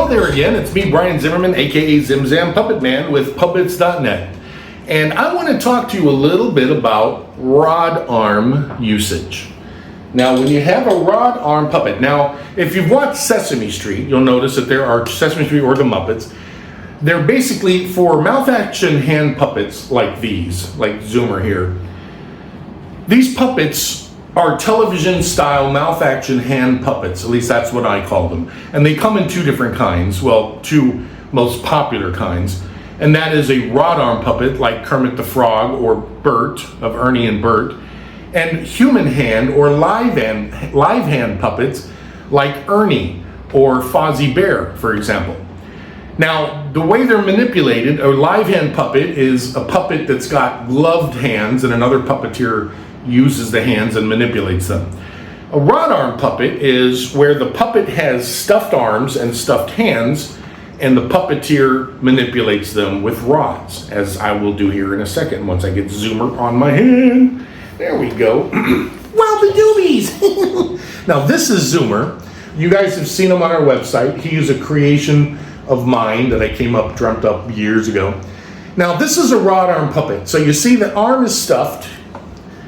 Hello there again, it's me, Brian Zimmerman, aka ZimZam, Puppet Man with Puppets.net. And I want to talk to you a little bit about rod arm usage. Now, when you have a rod arm puppet, now, if you've watched Sesame Street, you'll notice that there are Sesame Street or the Muppets. They're basically for mouth action hand puppets like these, like Zoomer here. These puppets are television style mouth action hand puppets, at least that's what I call them. And they come in two different kinds, well, two most popular kinds. And that is a rod arm puppet like Kermit the Frog or Bert of Ernie and Bert, and human hand or live hand puppets like Ernie or Fozzie Bear, for example. Now, the way they're manipulated, a live hand puppet is a puppet that's got gloved hands and another puppeteer uses the hands and manipulates them. A rod arm puppet is where the puppet has stuffed arms and stuffed hands and the puppeteer manipulates them with rods, as I will do here in a second once I get Zoomer on my hand. There we go. Wowby doobies! Now this is Zoomer. You guys have seen him on our website. He is a creation of mine that I dreamt up years ago. Now this is a rod arm puppet. So you see the arm is stuffed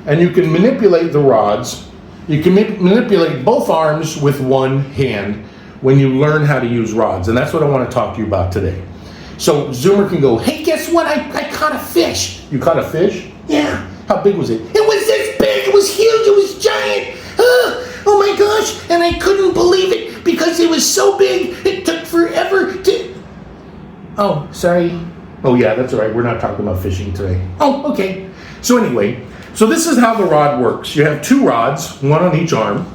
and you can manipulate the rods. You can manipulate both arms with one hand when you learn how to use rods. And that's what I want to talk to you about today. So Zoomer can go, hey, guess what? I caught a fish. You caught a fish? Yeah. How big was it? It was this big. It was huge. It was giant. Oh my gosh. And I couldn't believe it because it was so big. It took forever to... Oh, sorry. Oh yeah, that's all right. We're not talking about fishing today. Oh, okay. So anyway, so this is how the rod works. You have two rods, one on each arm.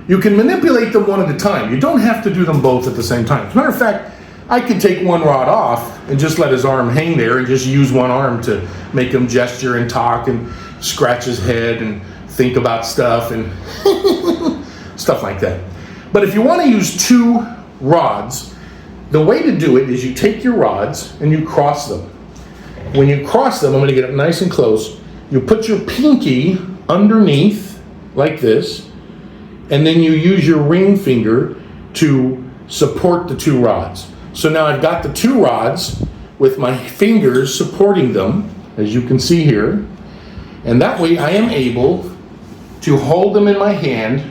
You can manipulate them one at a time. You don't have to do them both at the same time. As a matter of fact, I could take one rod off and just let his arm hang there and just use one arm to make him gesture and talk and scratch his head and think about stuff and stuff like that. But if you want to use two rods, the way to do it is you take your rods and you cross them. When you cross them, I'm going to get up nice and close. You put your pinky underneath like this, and then you use your ring finger to support the two rods. So now I've got the two rods with my fingers supporting them, as you can see here. And that way I am able to hold them in my hand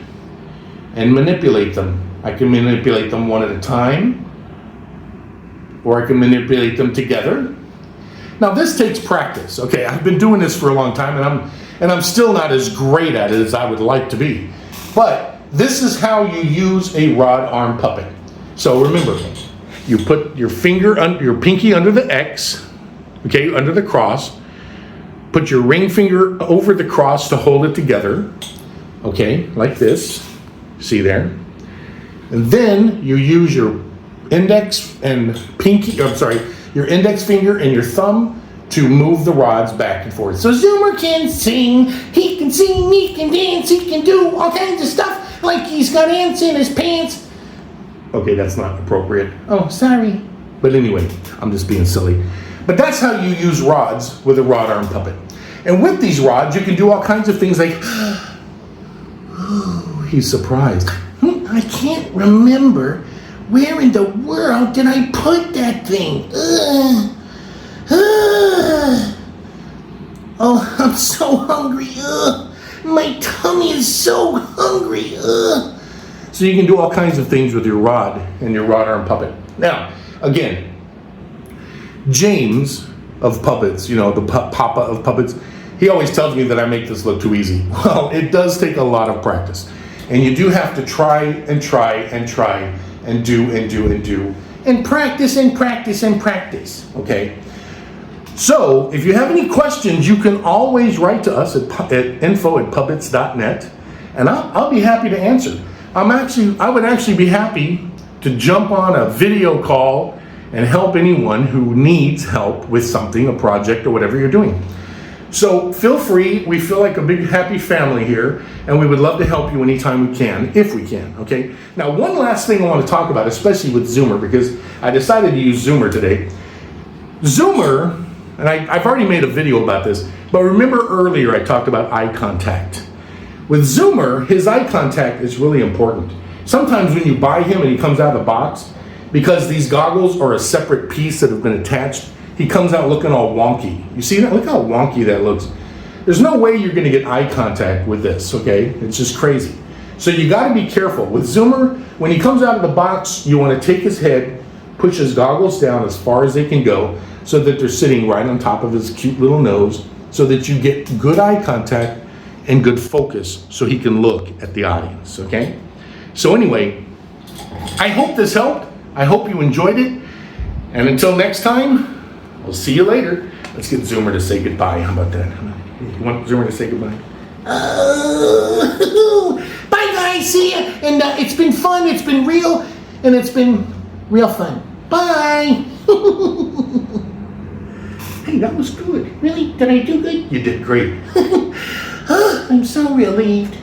and manipulate them. I can manipulate them one at a time, or I can manipulate them together. Now this takes practice. Okay, I've been doing this for a long time and I'm still not as great at it as I would like to be. But this is how you use a rod arm puppet. So remember, you put your pinky under the X, okay, under the cross. Put your ring finger over the cross to hold it together, okay, like this. See there? And then you use your index and your index finger and your thumb to move the rods back and forth. So Zoomer can sing, he can dance, he can do all kinds of stuff, like he's got ants in his pants. Okay, that's not appropriate. Oh, sorry. But anyway, I'm just being silly. But that's how you use rods with a rod arm puppet. And with these rods, you can do all kinds of things like, oh, he's surprised. I can't remember. Where in the world did I put that thing? Oh, I'm so hungry. My tummy is so hungry. So you can do all kinds of things with your rod and your rod arm puppet. Now, again, James of Puppets, you know, the papa of Puppets, he always tells me that I make this look too easy. Well, it does take a lot of practice. And you do have to try and try and try and do and do and do and practice and practice and practice, okay? So if you have any questions, you can always write to us at info@puppets.net, and I'll be happy to answer. I would actually be happy to jump on a video call and help anyone who needs help with something, a project or whatever you're doing. So feel free. We feel like a big happy family here, and we would love to help you anytime we can, if we can, okay? Now, one last thing I want to talk about, especially with Zoomer, because I decided to use Zoomer today. Zoomer, and I've already made a video about this, but remember earlier I talked about eye contact. With Zoomer, his eye contact is really important. Sometimes when you buy him and he comes out of the box, because these goggles are a separate piece that have been attached, he comes out looking all wonky. You see that? Look how wonky that looks. There's no way you're gonna get eye contact with this, okay? It's just crazy. So you gotta be careful. With Zoomer, when he comes out of the box, you wanna take his head, push his goggles down as far as they can go, so that they're sitting right on top of his cute little nose, so that you get good eye contact and good focus so he can look at the audience, okay? So anyway, I hope this helped. I hope you enjoyed it. And until next time, we'll see you later. Let's get Zoomer to say goodbye. How about that? You want Zoomer to say goodbye? Bye, guys. See ya. And it's been fun. It's been real. And it's been real fun. Bye. Hey, that was good. Really? Did I do good? You did great. I'm so relieved.